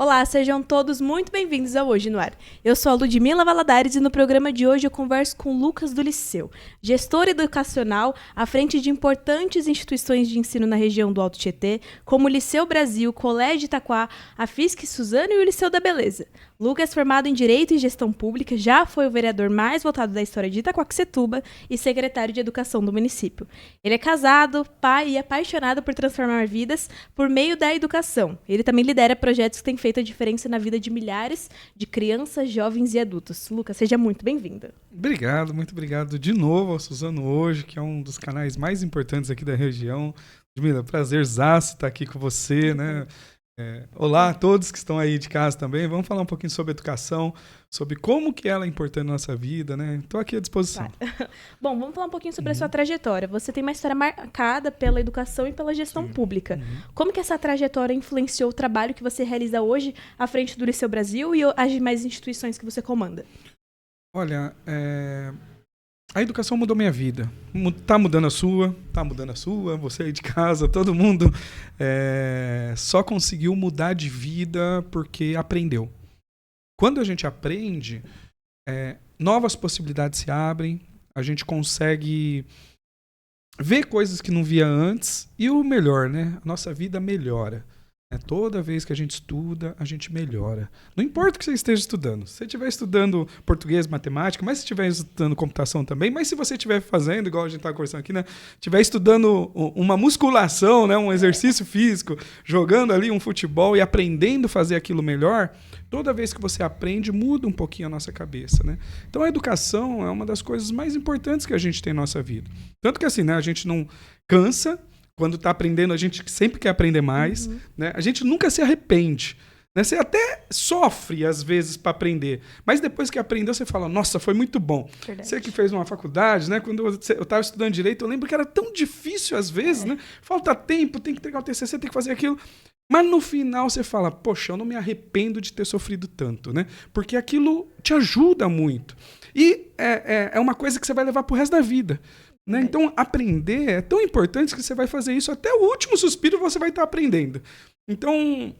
Olá, sejam todos muito bem-vindos ao Hoje no Ar. Eu sou a Ludmila Valadares e no programa de hoje eu converso com o Lucas do Liceu, gestor educacional à frente de importantes instituições de ensino na região do Alto Tietê, como o Liceu Brasil, Colégio Itaquá, a FISC Suzano e o Liceu da Beleza. Lucas, formado em Direito e Gestão Pública, já foi o vereador mais votado da história de Itaquaquecetuba e secretário de Educação do município. Ele é casado, pai e apaixonado por transformar vidas por meio da educação. Ele também lidera projetos que têm feito a diferença na vida de milhares de crianças, jovens e adultos. Lucas, seja muito bem-vindo. Obrigado, muito obrigado de novo ao Suzano Hoje, que é um dos canais mais importantes aqui da região. Ludmila, prazerzaço estar aqui com você, né? Olá a todos que estão aí de casa também. Vamos falar um pouquinho sobre educação, sobre como que ela é importante na nossa vida, né? Estou aqui à disposição. Claro. Bom, vamos falar um pouquinho sobre a sua trajetória. Você tem uma história marcada pela educação e pela gestão pública. Como que essa trajetória influenciou o trabalho que você realiza hoje à frente do Liceu Brasil e as demais instituições que você comanda? Olha, a educação mudou minha vida. Tá mudando a sua, você aí de casa, todo mundo só conseguiu mudar de vida porque aprendeu. Quando a gente aprende, novas possibilidades se abrem, a gente consegue ver coisas que não via antes e o melhor, né? A nossa vida melhora. Toda vez que a gente estuda, a gente melhora. Não importa o que você esteja estudando. Se você estiver estudando português, matemática, mas se estiver estudando computação também, mas se você estiver fazendo, igual a gente está conversando aqui, né? Estiver estudando uma musculação, né? Um exercício físico, jogando ali um futebol e aprendendo a fazer aquilo melhor, toda vez que você aprende, muda um pouquinho a nossa cabeça, né? Então a educação é uma das coisas mais importantes que a gente tem na nossa vida. Tanto que assim, né? A gente não cansa. Quando está aprendendo, a gente sempre quer aprender mais. Né? A gente nunca se arrepende. Né? Você até sofre, às vezes, para aprender. Mas depois que aprendeu, você fala, nossa, foi muito bom. Verdade. Você que fez uma faculdade, né? Quando eu estava estudando Direito, eu lembro que era tão difícil, às vezes. Né? Falta tempo, tem que entregar o TCC, tem que fazer aquilo. Mas no final você fala, poxa, eu não me arrependo de ter sofrido tanto. Né? Porque aquilo te ajuda muito. E é uma coisa que você vai levar para o resto da vida. Né? Então, aprender é tão importante que você vai fazer isso até o último suspiro você vai estar aprendendo. Então,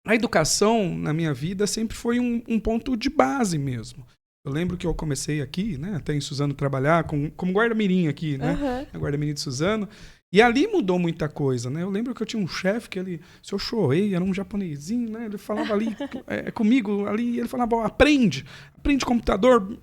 a educação na minha vida sempre foi um ponto de base mesmo. Eu lembro que eu comecei aqui, né, até em Suzano, trabalhar como guarda-mirim aqui, né? A guarda-mirim de Suzano. E ali mudou muita coisa, né? Eu lembro que eu tinha um chefe que ele, seu Shoei, era um japonesinho, né? Ele falava ali comigo, ali, ele falava, aprende computador,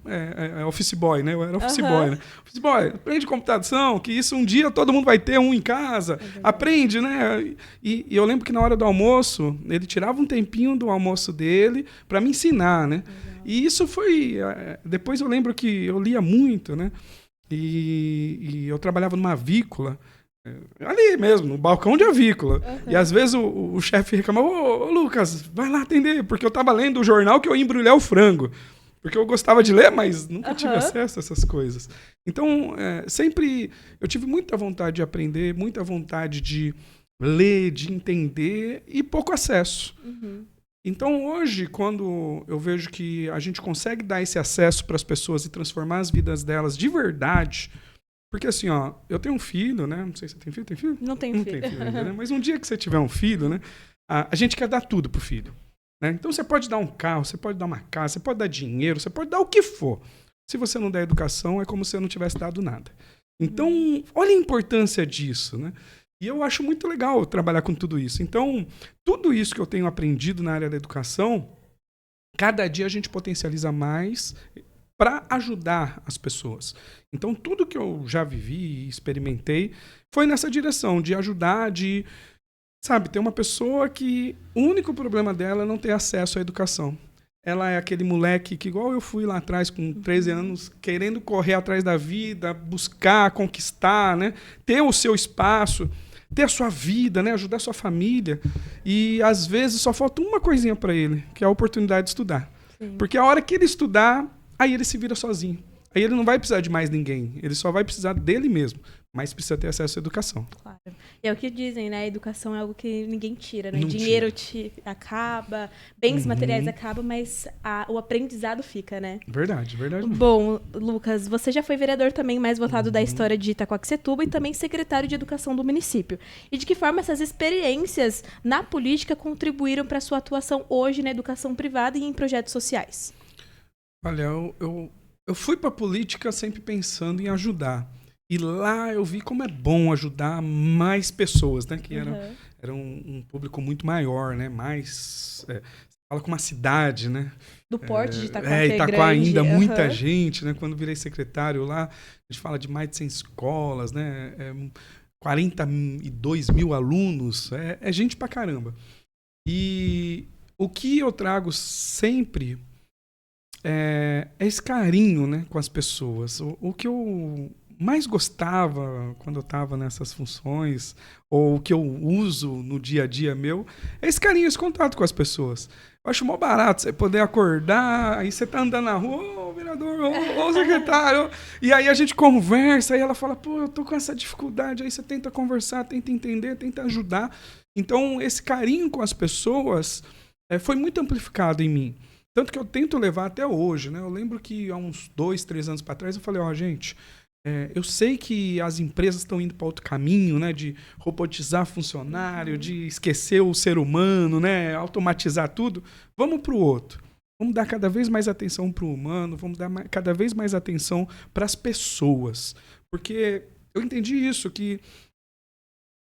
office boy, né? Eu era office boy, né? Office boy, aprende computação, que isso um dia todo mundo vai ter um em casa, aprende, né? E eu lembro que na hora do almoço, ele tirava um tempinho do almoço dele para me ensinar, né? E isso foi, depois eu lembro que eu lia muito, né? E eu trabalhava numa avícola, ali mesmo, no balcão de avícola. E às vezes o chefe reclamava, ô Lucas, vai lá atender, porque eu estava lendo o jornal que eu ia embrulhar o frango. Porque eu gostava de ler, mas nunca tive acesso a essas coisas. Então, sempre eu tive muita vontade de aprender, muita vontade de ler, de entender e pouco acesso. Então, hoje, quando eu vejo que a gente consegue dar esse acesso para as pessoas e transformar as vidas delas de verdade. Porque assim, ó, eu tenho um filho, né? Não sei se você tem filho. Tem filho? Não tenho filho. Tem filho ainda, né? Mas um dia que você tiver um filho, né? A gente quer dar tudo pro filho. Né? Então você pode dar um carro, você pode dar uma casa, você pode dar dinheiro, você pode dar o que for. Se você não der educação, é como se você não tivesse dado nada. Então, olha a importância disso, né? E eu acho muito legal trabalhar com tudo isso. Então, tudo isso que eu tenho aprendido na área da educação, cada dia a gente potencializa mais para ajudar as pessoas. Então, tudo que eu já vivi e experimentei foi nessa direção, de ajudar, de, sabe, ter uma pessoa que o único problema dela é não ter acesso à educação. Ela é aquele moleque que, igual eu fui lá atrás, com 13 anos, querendo correr atrás da vida, buscar, conquistar, né? Ter o seu espaço, ter a sua vida, né? Ajudar a sua família. E, às vezes, só falta uma coisinha para ele, que é a oportunidade de estudar. Sim. Porque a hora que ele estudar, aí ele se vira sozinho. Aí ele não vai precisar de mais ninguém. Ele só vai precisar dele mesmo. mas precisa ter acesso à educação. Claro. E é o que dizem, né? A educação é algo que ninguém tira, né? Não Dinheiro tira. acaba, bens materiais acabam, mas o aprendizado fica, né? Verdade mesmo. Bom, Lucas, você já foi vereador também mais votado da história de Itaquaquecetuba e também secretário de Educação do município. E de que forma essas experiências na política contribuíram para a sua atuação hoje na educação privada e em projetos sociais? Olha, eu fui para a política sempre pensando em ajudar. E lá eu vi como é bom ajudar mais pessoas, né? Que era um público muito maior, né? Mais... fala com uma cidade, né? Do porte de Itaquá, que é Itaquá grande. ainda, muita gente, né? Quando virei secretário lá, a gente fala de mais de 100 escolas, né? 42 mil alunos, é gente pra caramba. E o que eu trago sempre é esse carinho, né, com as pessoas. O que eu mais gostava quando eu estava nessas funções, ou o que eu uso no dia a dia meu, é esse carinho, esse contato com as pessoas. Eu acho mó barato você poder acordar, aí você tá andando na rua, ô vereador, ô secretário, e aí a gente conversa, aí ela fala, pô, eu tô com essa dificuldade, aí você tenta conversar, tenta entender, tenta ajudar. Então, esse carinho com as pessoas foi muito amplificado em mim. Tanto que eu tento levar até hoje, né? Eu lembro que há uns 2, 3 anos para trás eu falei, gente, eu sei que as empresas estão indo para outro caminho, né? De robotizar funcionário, de esquecer o ser humano, né? Automatizar tudo. Vamos para o outro. Vamos dar cada vez mais atenção para o humano, vamos dar cada vez mais atenção para as pessoas. Porque eu entendi isso, que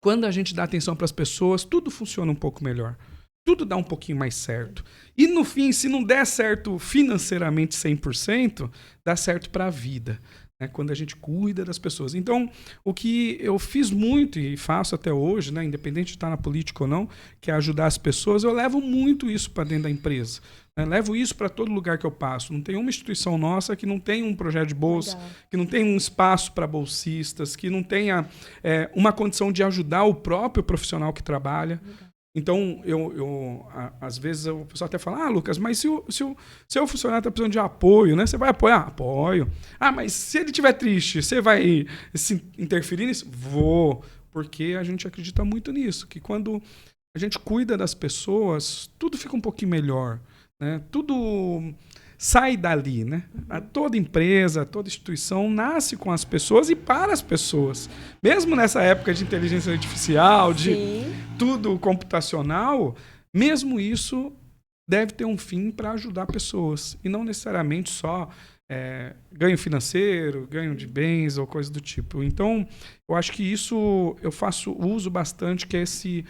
quando a gente dá atenção para as pessoas, tudo funciona um pouco melhor. Tudo dá um pouquinho mais certo. E no fim, se não der certo financeiramente 100%, dá certo para a vida. Quando a gente cuida das pessoas. Então, o que eu fiz muito e faço até hoje, né, independente de estar na política ou não, que é ajudar as pessoas, eu levo muito isso para dentro da empresa. Levo isso para todo lugar que eu passo. Não tem uma instituição nossa que não tenha um projeto de bolsa, que não tenha um espaço para bolsistas, que não tenha uma condição de ajudar o próprio profissional que trabalha. Então, às vezes o pessoal até fala, Lucas, mas se o seu funcionário está precisando de apoio, né? Você vai apoiar? Apoio. Mas se ele estiver triste, você vai se interferir nisso? Vou. Porque a gente acredita muito nisso, que quando a gente cuida das pessoas, tudo fica um pouquinho melhor, né? Tudo sai dali, né? Toda empresa, toda instituição nasce com as pessoas e para as pessoas. Mesmo nessa época de inteligência artificial, de tudo computacional, mesmo isso deve ter um fim para ajudar pessoas. E não necessariamente só ganho financeiro, ganho de bens ou coisa do tipo. Então, eu acho que isso eu uso bastante, que é esse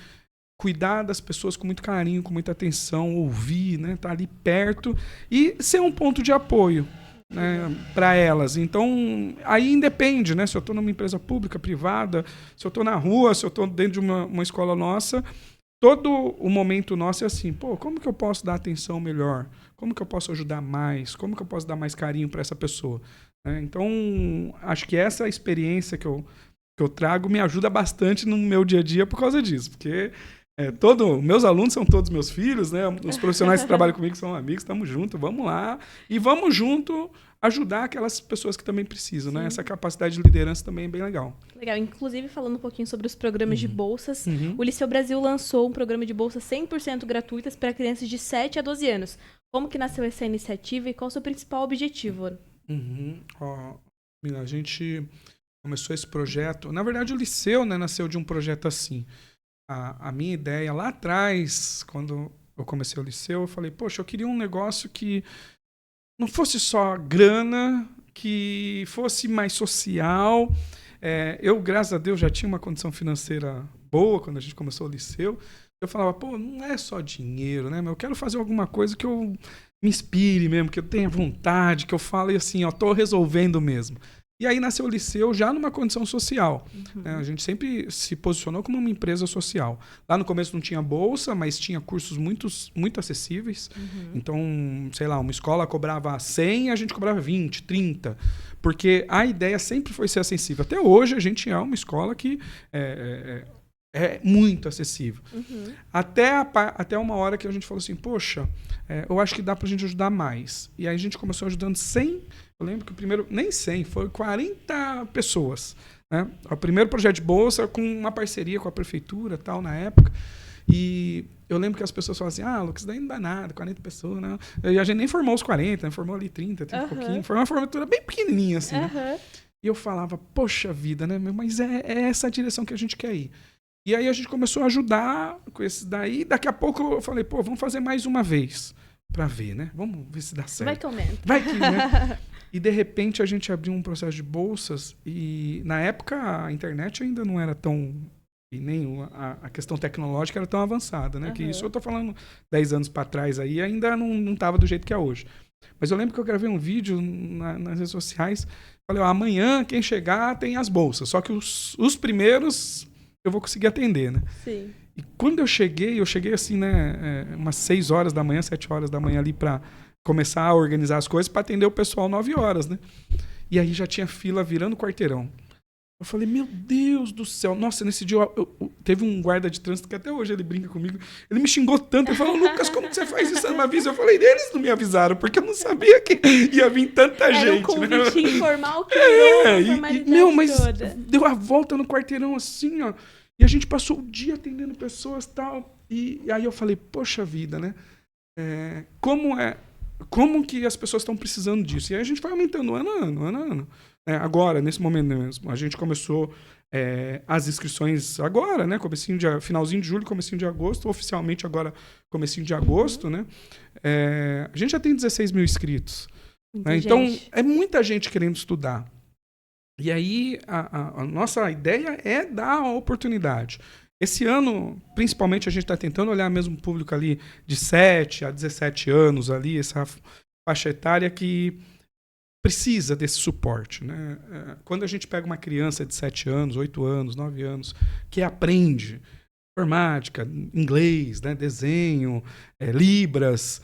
cuidar das pessoas com muito carinho, com muita atenção, ouvir, né, estar ali perto e ser um ponto de apoio, né, para elas. Então, aí independe, né, se eu estou numa empresa pública, privada, se eu estou na rua, se eu estou dentro de uma escola nossa, todo o momento nosso é assim, como que eu posso dar atenção melhor? Como que eu posso ajudar mais? Como que eu posso dar mais carinho para essa pessoa? Então, acho que essa experiência que eu trago me ajuda bastante no meu dia a dia por causa disso, porque meus alunos são todos meus filhos, né? Os profissionais que trabalham comigo são amigos, estamos juntos, vamos lá. E vamos junto ajudar aquelas pessoas que também precisam, né? Essa capacidade de liderança também é bem legal. Legal. Inclusive, falando um pouquinho sobre os programas de bolsas, o Liceu Brasil lançou um programa de bolsas 100% gratuitas para crianças de 7 a 12 anos. Como que nasceu essa iniciativa e qual o seu principal objetivo? A gente começou esse projeto... Na verdade, o Liceu, né, nasceu de um projeto assim. A minha ideia lá atrás, quando eu comecei o Liceu, eu falei, poxa, eu queria um negócio que não fosse só grana, que fosse mais social. Eu, graças a Deus, já tinha uma condição financeira boa quando a gente começou o Liceu. Eu falava, não é só dinheiro, né? Eu quero fazer alguma coisa que eu me inspire mesmo, que eu tenha vontade, que eu fale assim, tô resolvendo mesmo. E aí nasceu o Liceu já numa condição social. Né? A gente sempre se posicionou como uma empresa social. Lá no começo não tinha bolsa, mas tinha cursos muito acessíveis. Então, sei lá, uma escola cobrava 100 e a gente cobrava 20, 30. Porque a ideia sempre foi ser acessível. Até hoje a gente é uma escola que é muito acessível. Até uma hora que a gente falou assim, poxa, eu acho que dá pra gente ajudar mais. E aí a gente começou ajudando 100, eu lembro que o primeiro, nem 100, foi 40 pessoas. né? O primeiro projeto de bolsa com uma parceria com a prefeitura, tal, na época. E eu lembro que as pessoas falavam assim, Lucas, daí não dá nada, 40 pessoas, né? E a gente nem formou os 40, né? Formou ali 30 e pouquinho. Foi uma formatura bem pequenininha, assim, né? E eu falava, poxa vida, né? Mas é essa a direção que a gente quer ir. E aí a gente começou a ajudar com esse daí. Daqui a pouco eu falei, vamos fazer mais uma vez pra ver, né? Vamos ver se dá certo. Vai que aumenta. Vai que, né? E de repente a gente abriu um processo de bolsas e na época a internet ainda não era tão... E nem a questão tecnológica era tão avançada, né? Que isso eu tô falando 10 anos para trás aí, ainda não tava do jeito que é hoje. Mas eu lembro que eu gravei um vídeo nas redes sociais, falei, amanhã quem chegar tem as bolsas, só que os primeiros eu vou conseguir atender, né? Sim. E quando eu cheguei assim, né, umas 6 horas da manhã, 7 horas da manhã ali para começar a organizar as coisas para atender o pessoal 9 horas, né? E aí já tinha fila virando quarteirão. Eu falei, meu Deus do céu. Nossa, nesse dia teve um guarda de trânsito que até hoje ele brinca comigo. Ele me xingou tanto. Ele falou, Lucas, como que você faz isso? Você não me avisa? Eu falei, eles não me avisaram, porque eu não sabia que ia vir tanta gente. Era um convite informal que mas toda. Deu a volta no quarteirão assim, ó. E a gente passou o dia atendendo pessoas e tal. E aí eu falei, poxa vida, né? Como que as pessoas estão precisando disso? E aí a gente vai aumentando ano a ano. Agora, nesse momento mesmo, a gente começou as inscrições agora, né? Finalzinho de julho, comecinho de agosto, oficialmente agora, comecinho de agosto, né? A gente já tem 16 mil inscritos. Né? Então, é muita gente querendo estudar. E aí, a nossa ideia é dar a oportunidade. Esse ano, principalmente, a gente está tentando olhar mesmo o público ali de 7 a 17 anos, ali, essa faixa etária que precisa desse suporte, né? Quando a gente pega uma criança de 7 anos, 8 anos, 9 anos, que aprende informática, inglês, né? Desenho, libras,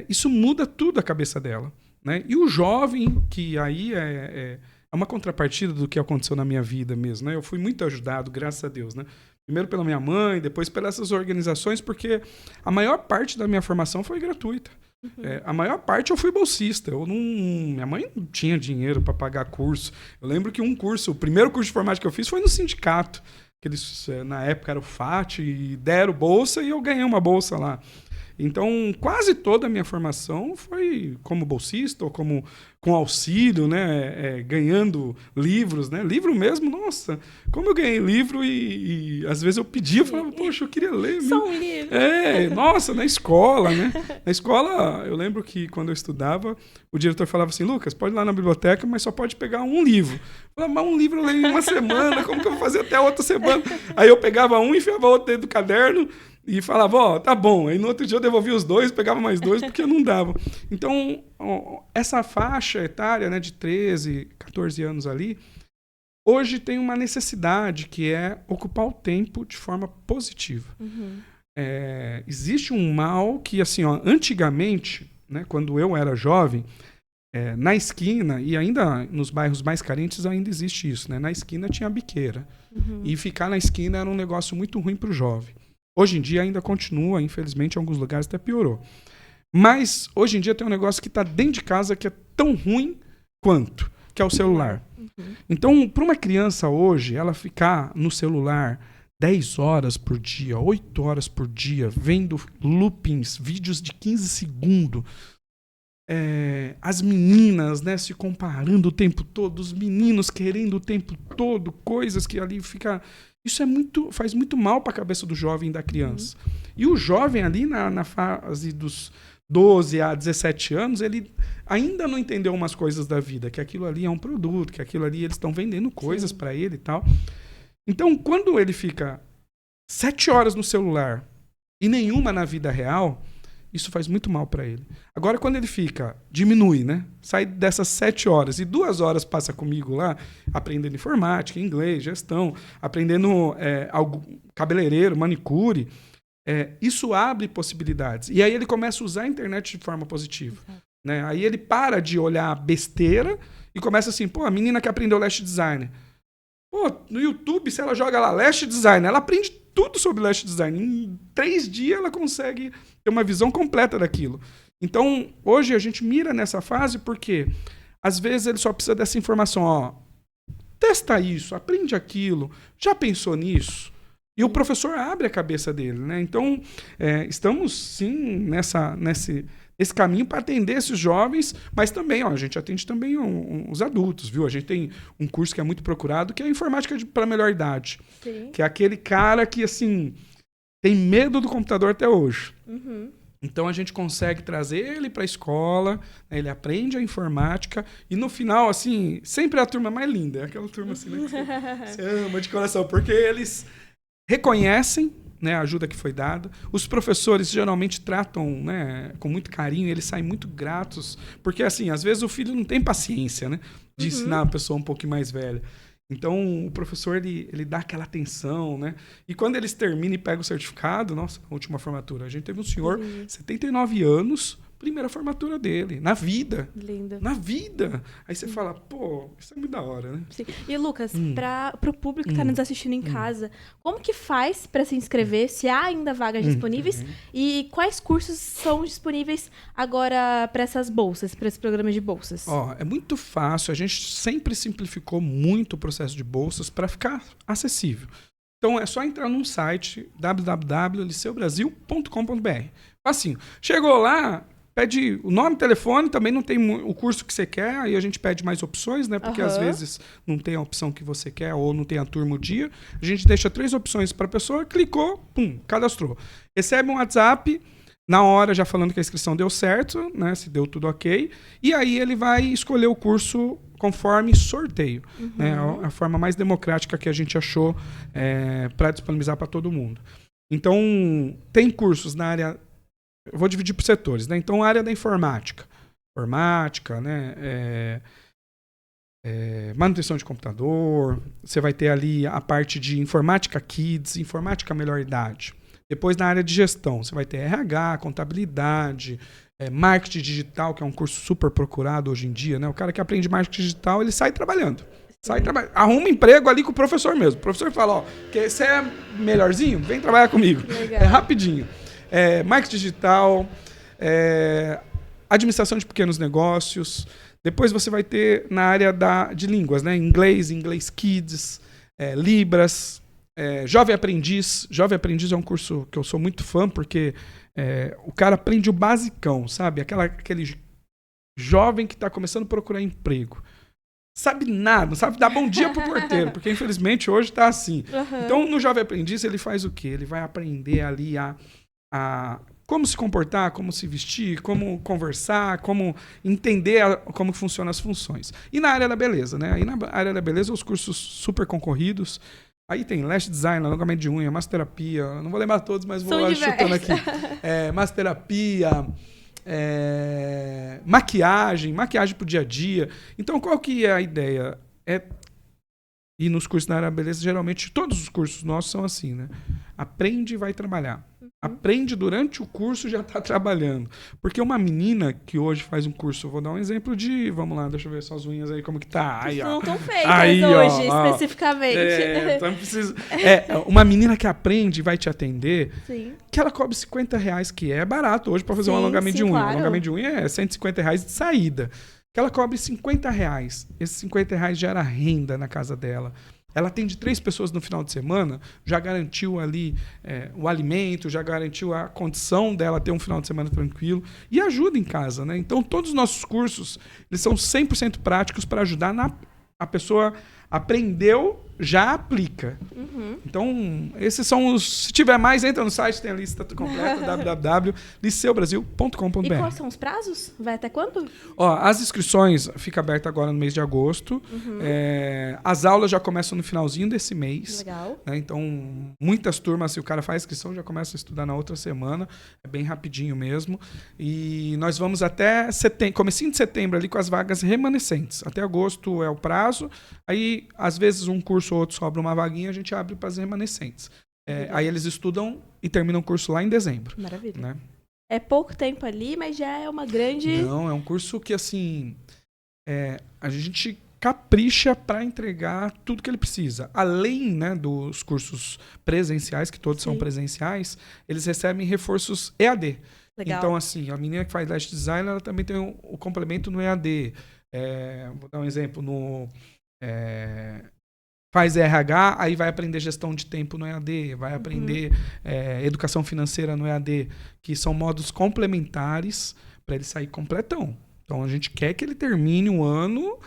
isso muda tudo a cabeça dela, né? E o jovem, que aí é uma contrapartida do que aconteceu na minha vida mesmo, né? Eu fui muito ajudado, graças a Deus, né? Primeiro pela minha mãe, depois pelas essas organizações, porque a maior parte da minha formação foi gratuita. A maior parte eu fui bolsista. Minha mãe não tinha dinheiro para pagar curso. Eu lembro que o primeiro curso de informática que eu fiz foi no sindicato. Que eles, na época, era o FAT, e deram bolsa e eu ganhei uma bolsa lá. Então, quase toda a minha formação foi como bolsista ou com auxílio, né? Ganhando livros, né? Livro mesmo, nossa, como eu ganhei livro e às vezes eu pedia, eu falava, poxa, eu queria ler. Só um livro. Nossa, na escola, né? Na escola, eu lembro que quando eu estudava, o diretor falava assim, Lucas, pode ir lá na biblioteca, mas só pode pegar um livro. Eu falava, mas um livro eu leio em uma semana, como que eu vou fazer até a outra semana? Aí eu pegava um e enfiava outro dentro do caderno, e falava, tá bom. Aí no outro dia eu devolvia os 2, pegava mais 2, porque não dava. Então, essa faixa etária, né, de 13, 14 anos ali, hoje tem uma necessidade que é ocupar o tempo de forma positiva. Existe um mal que, assim, antigamente, né, quando eu era jovem, na esquina, e ainda nos bairros mais carentes ainda existe isso, né? Na esquina tinha a biqueira. E ficar na esquina era um negócio muito ruim para o jovem. Hoje em dia ainda continua, infelizmente, em alguns lugares até piorou. Mas hoje em dia tem um negócio que está dentro de casa que é tão ruim quanto, que é o celular. Então, para uma criança hoje, ela ficar no celular 10 horas por dia, 8 horas por dia, vendo loopings, vídeos de 15 segundos, as meninas, né, se comparando o tempo todo, os meninos querendo o tempo todo, coisas que ali fica... Isso faz muito mal para a cabeça do jovem e da criança. E o jovem ali na fase dos 12 a 17 anos, ele ainda não entendeu umas coisas da vida, que aquilo ali é um produto, que aquilo ali eles estão vendendo coisas para ele e tal. Então, quando ele fica 7 horas no celular e nenhuma na vida real, isso faz muito mal para ele. Agora, quando ele diminui, né? Sai dessas 7 horas e 2 horas passa comigo lá, aprendendo informática, inglês, gestão, aprendendo cabeleireiro, manicure, isso abre possibilidades. E aí ele começa a usar a internet de forma positiva. Né? Aí ele para de olhar besteira e começa assim, a menina que aprendeu Lash Design. No YouTube, se ela joga lá Lash Design, ela aprende tudo sobre Lash Design. Em 3 dias ela consegue ter uma visão completa daquilo. Então, hoje a gente mira nessa fase porque, às vezes, ele só precisa dessa informação. testa isso, aprende aquilo, já pensou nisso? E o professor abre a cabeça dele, né? Então, estamos sim nesse caminho para atender esses jovens, mas também, a gente atende também os adultos, viu? A gente tem um curso que é muito procurado, que é a informática para melhor idade. Sim. Que é aquele cara que, assim, tem medo do computador até hoje. Uhum. Então, a gente consegue trazer ele para a escola, né? Ele aprende a informática e, no final, assim, sempre é a turma mais linda. É aquela turma, assim, né, que você ama de coração, porque eles reconhecem, né, a ajuda que foi dada. Os professores geralmente tratam, né, com muito carinho, eles saem muito gratos, porque, assim, às vezes o filho não tem paciência, né, de ensinar uma pessoa um pouquinho mais velha. Então, o professor, ele dá aquela atenção, né? E quando eles terminam e pegam o certificado, nossa, a última formatura, a gente teve um senhor, 79 anos, primeira formatura dele, na vida. Linda. Na vida. Aí você fala, pô, isso é muito da hora, né? Sim. E, Lucas, para o público que está nos assistindo em casa, como que faz para se inscrever, se há ainda vagas disponíveis e quais cursos são disponíveis agora para essas bolsas, para esse programa de bolsas? É muito fácil, a gente sempre simplificou muito o processo de bolsas para ficar acessível. Então, é só entrar num site www.liceubrasil.com.br. Assim, chegou lá, pede o nome, telefone, também não tem o curso que você quer, aí a gente pede mais opções, né? Porque às vezes não tem a opção que você quer ou não tem a turma o dia. A gente deixa 3 opções para a pessoa, clicou, pum, cadastrou. Recebe um WhatsApp, na hora já falando que a inscrição deu certo, né? Se deu tudo ok. E aí ele vai escolher o curso conforme sorteio. Né? A forma mais democrática que a gente achou para disponibilizar para todo mundo. Então, tem cursos na área... Eu vou dividir por setores, né? Então, a área da informática. Né? Manutenção de computador. Você vai ter ali a parte de informática kids, informática melhor idade. Depois, na área de gestão, você vai ter RH, contabilidade, marketing digital, que é um curso super procurado hoje em dia, né? O cara que aprende marketing digital, ele sai trabalhando. Arruma emprego ali com o professor mesmo. O professor fala, que você é melhorzinho? Vem trabalhar comigo. Legal. É rapidinho. Marketing digital, administração de pequenos negócios. Depois você vai ter na área de línguas, né? Inglês Kids, Libras, Jovem Aprendiz. Jovem Aprendiz é um curso que eu sou muito fã, porque o cara aprende o basicão, sabe? Aquele jovem que está começando a procurar emprego. Sabe nada, não sabe dar bom dia pro porteiro, porque infelizmente hoje está assim. Então, no Jovem Aprendiz, ele faz o quê? Ele vai aprender ali a como se comportar, como se vestir, como conversar, como entender como funcionam as funções. E na área da beleza, né? Aí na área da beleza, os cursos super concorridos. Aí tem lash design, alongamento de unha, massoterapia, não vou lembrar todos, mas vou lá chutando aqui. Massoterapia, maquiagem pro dia a dia. Então, qual que é a ideia? E nos cursos da área da beleza, geralmente, todos os cursos nossos são assim, né? Aprende e vai trabalhar. Aprende durante o curso e já está trabalhando. Porque uma menina que hoje faz um curso, vou dar um exemplo de... Vamos lá, deixa eu ver suas unhas aí, como que tá. Aí, não estão feitas aí, hoje, especificamente. Então preciso... uma menina que aprende e vai te atender, Sim. que ela cobre R$50, que é barato hoje para fazer um alongamento de unha. Claro. Um alongamento de unha é R$150 de saída. Que ela cobre R$50. Esses R$50 gera renda na casa dela. Ela atende 3 pessoas no final de semana, já garantiu ali o alimento, já garantiu a condição dela ter um final de semana tranquilo e ajuda em casa, né? Então, todos os nossos cursos, eles são 100% práticos para ajudar a pessoa aprendeu, já aplica. Então, esses são os... Se tiver mais, entra no site, tem a lista completa, www.liceubrasil.com.br. E quais são os prazos? Vai até quando? As inscrições ficam abertas agora no mês de agosto. As aulas já começam no finalzinho desse mês. Legal. Né? Então, muitas turmas, se o cara faz inscrição, já começa a estudar na outra semana. É bem rapidinho mesmo. E nós vamos até comecinho de setembro ali com as vagas remanescentes. Até agosto é o prazo. Aí, às vezes, um curso ou outro sobra uma vaguinha, a gente abre para as remanescentes. Aí eles estudam e terminam o curso lá em dezembro. Maravilha. Né? É pouco tempo ali, mas já é uma grande... Não, é um curso que, assim, a gente capricha para entregar tudo que ele precisa. Além, né, dos cursos presenciais, que todos são presenciais, eles recebem reforços EAD. Legal. Então, assim, a menina que faz lash design, ela também tem o complemento no EAD. Vou dar um exemplo, faz RH, aí vai aprender gestão de tempo no EAD, vai aprender educação financeira no EAD, que são módulos complementares para ele sair completão. Então a gente quer que ele termine o ano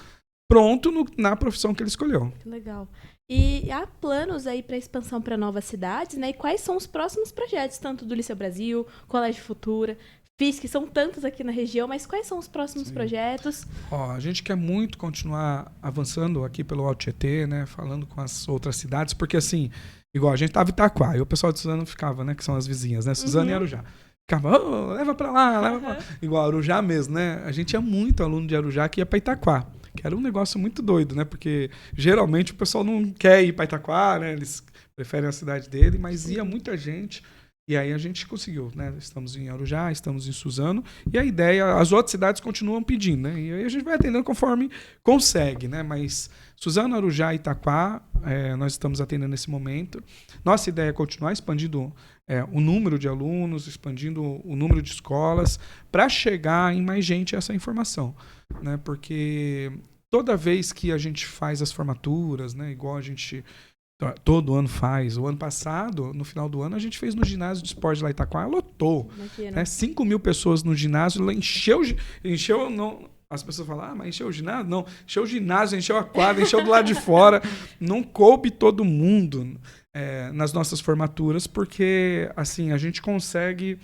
pronto na profissão que ele escolheu. Que legal. E há planos aí para expansão para novas cidades, né? E quais são os próximos projetos, tanto do Liceu Brasil, Colégio Futura, FIS, que são tantos aqui na região, mas quais são os próximos projetos? A gente quer muito continuar avançando aqui pelo Alto Tietê, né? Falando com as outras cidades, porque assim, igual a gente estava em Itaquá, e o pessoal de Suzano ficava, né? Que são as vizinhas, né? Suzano e Arujá. Ficava, leva para lá, leva pra lá. Igual Arujá mesmo, né? A gente tinha muito aluno de Arujá que ia para Itaquá. Que era um negócio muito doido, né? Porque geralmente o pessoal não quer ir para Itaquá, né? Eles preferem a cidade dele, mas ia muita gente. E aí a gente conseguiu, né? Estamos em Arujá, estamos em Suzano. E a ideia, as outras cidades continuam pedindo, né? E aí a gente vai atendendo conforme consegue, né? Mas Suzano, Arujá e Itaquá, nós estamos atendendo nesse momento. Nossa ideia é continuar expandindo o número de alunos, expandindo o número de escolas, para chegar em mais gente essa informação, né? Porque toda vez que a gente faz as formaturas, né? Igual a gente todo ano faz. O ano passado, no final do ano, a gente fez no ginásio de esporte lá em Itaquá, lotou. Né? 5 mil pessoas no ginásio, lá encheu não, as pessoas falam, mas encheu o ginásio? Não, encheu o ginásio, encheu a quadra, encheu do lado de fora. Não coube todo mundo nas nossas formaturas, porque assim, a gente consegue...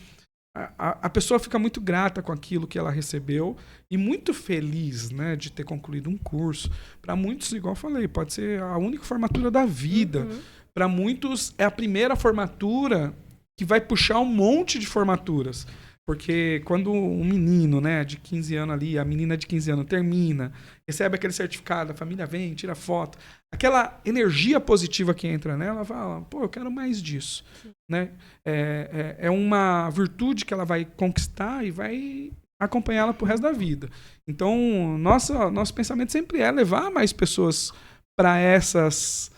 A pessoa fica muito grata com aquilo que ela recebeu e muito feliz, né, de ter concluído um curso. Para muitos, igual eu falei, pode ser a única formatura da vida. Para muitos, é a primeira formatura que vai puxar um monte de formaturas. Porque quando um menino, né, de 15 anos ali, a menina de 15 anos termina, recebe aquele certificado, a família vem, tira foto, aquela energia positiva que entra nela, fala, pô, eu quero mais disso. Né? É uma virtude que ela vai conquistar e vai acompanhá-la pro resto da vida. Então, nosso pensamento sempre é levar mais pessoas para essa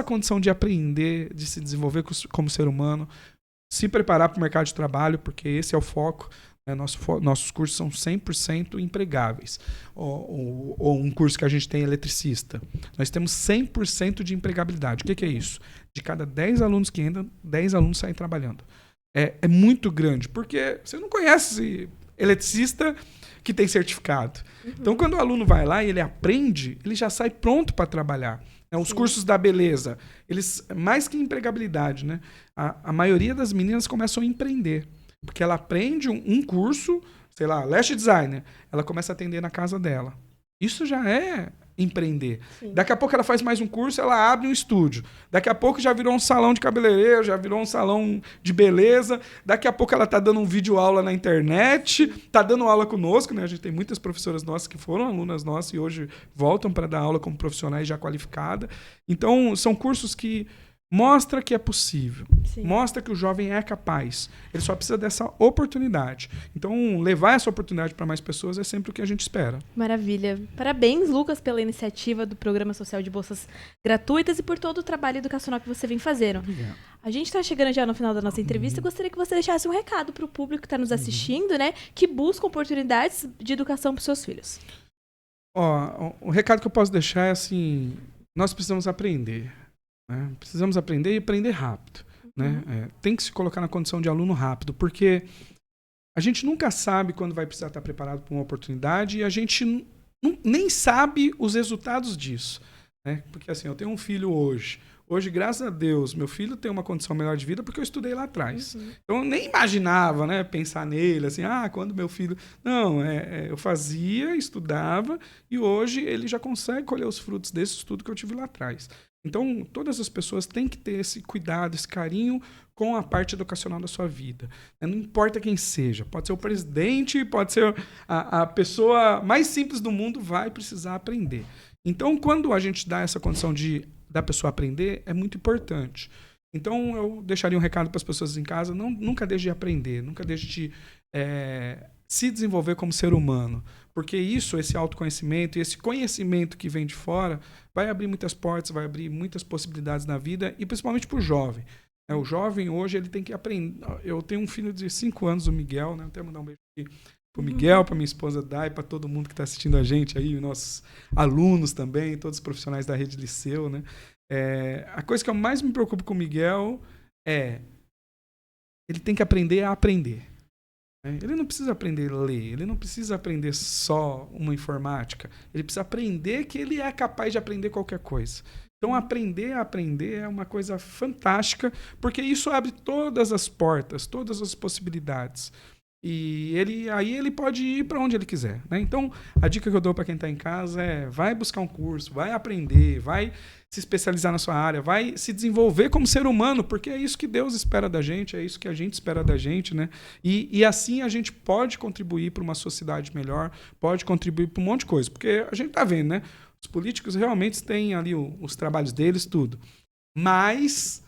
condição de aprender, de se desenvolver como ser humano, se preparar para o mercado de trabalho, porque esse é o foco. Nossos cursos são 100% empregáveis. Ou um curso que a gente tem é eletricista. Nós temos 100% de empregabilidade. O que é isso? De cada 10 alunos que entram, 10 alunos saem trabalhando. É muito grande, porque você não conhece eletricista que tem certificado. Então, quando o aluno vai lá e ele aprende, ele já sai pronto para trabalhar. Os cursos da beleza, eles, mais que empregabilidade, né? A maioria das meninas começam a empreender. Porque ela aprende um curso, sei lá, lash designer, ela começa a atender na casa dela. Isso já é empreender. Sim. Daqui a pouco ela faz mais um curso, ela abre um estúdio. Daqui a pouco já virou um salão de cabeleireiro, já virou um salão de beleza. Daqui a pouco ela está dando um vídeo aula na internet, está dando aula conosco, né? A gente tem muitas professoras nossas que foram alunas nossas e hoje voltam para dar aula como profissionais já qualificadas. Então, são cursos que mostra que é possível. Sim. Mostra que o jovem é capaz. Ele só precisa dessa oportunidade. Então, levar essa oportunidade para mais pessoas é sempre o que a gente espera. Maravilha. Parabéns, Lucas, pela iniciativa do Programa Social de Bolsas Gratuitas e por todo o trabalho educacional que você vem fazendo. Obrigado. A gente está chegando já no final da nossa entrevista. Gostaria que você deixasse um recado para o público que está nos assistindo, né, que busca oportunidades de educação para os seus filhos. O recado que eu posso deixar é assim, nós precisamos aprender. Precisamos aprender e aprender rápido. Né? Tem que se colocar na condição de aluno rápido, porque a gente nunca sabe quando vai precisar estar preparado para uma oportunidade e a gente nem sabe os resultados disso. Né? Porque assim, eu tenho um filho hoje. Hoje, graças a Deus, meu filho tem uma condição melhor de vida porque eu estudei lá atrás. Então, eu nem imaginava, né, pensar nele, assim, quando meu filho... Não, eu fazia, estudava e hoje ele já consegue colher os frutos desse estudo que eu tive lá atrás. Então, todas as pessoas têm que ter esse cuidado, esse carinho com a parte educacional da sua vida. Não importa quem seja. Pode ser o presidente, pode ser a pessoa mais simples do mundo, vai precisar aprender. Então, quando a gente dá essa condição da pessoa aprender, é muito importante. Então, eu deixaria um recado para as pessoas em casa, nunca deixe de aprender, nunca deixe de se desenvolver como ser humano. Porque esse autoconhecimento e esse conhecimento que vem de fora vai abrir muitas portas, vai abrir muitas possibilidades na vida e principalmente para o jovem. O jovem hoje ele tem que aprender. Eu tenho um filho de 5 anos, o Miguel, né? Até mandar um beijo aqui pro Miguel, pra minha esposa Dai, pra todo mundo que tá assistindo a gente aí, os nossos alunos também, todos os profissionais da rede Liceu, né? A coisa que eu mais me preocupo com o Miguel ele tem que aprender a aprender. Ele não precisa aprender a ler, ele não precisa aprender só uma informática, ele precisa aprender que ele é capaz de aprender qualquer coisa. Então, aprender a aprender é uma coisa fantástica, porque isso abre todas as portas, todas as possibilidades. E aí ele pode ir para onde ele quiser, né? Então, a dica que eu dou para quem está em casa vai buscar um curso, vai aprender, vai se especializar na sua área, vai se desenvolver como ser humano, porque é isso que Deus espera da gente, é isso que a gente espera da gente, né? E assim a gente pode contribuir para uma sociedade melhor, pode contribuir para um monte de coisa, porque a gente está vendo, né? Os políticos realmente têm ali os trabalhos deles, tudo. Mas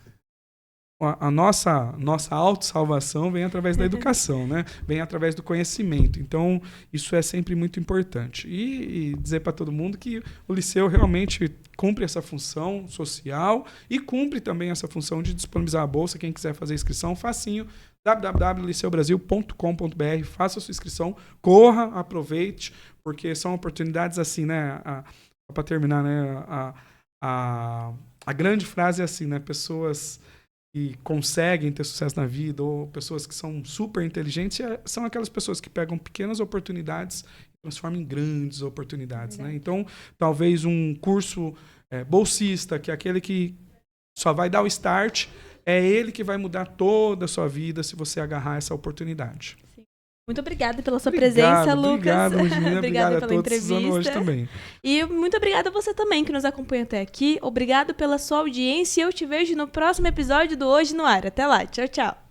a nossa autossalvação vem através da educação, né? Vem através do conhecimento. Então, isso é sempre muito importante. E dizer para todo mundo que o Liceu realmente cumpre essa função social e cumpre também essa função de disponibilizar a bolsa. Quem quiser fazer inscrição, facinho, www.liceubrasil.com.br, faça a sua inscrição, corra, aproveite, porque são oportunidades assim, né? Para terminar, né? A grande frase é assim, né? Pessoas que conseguem ter sucesso na vida ou pessoas que são super inteligentes são aquelas pessoas que pegam pequenas oportunidades e transformam em grandes oportunidades, né? Então, talvez um curso bolsista, que é aquele que só vai dar o start, é ele que vai mudar toda a sua vida se você agarrar essa oportunidade. Muito obrigada pela sua presença, Lucas. Obrigado, Ludmila. Obrigada pela pela entrevista. Hoje também. E muito obrigada a você também que nos acompanha até aqui. Obrigado pela sua audiência e eu te vejo no próximo episódio do Hoje no Ar. Até lá. Tchau, tchau.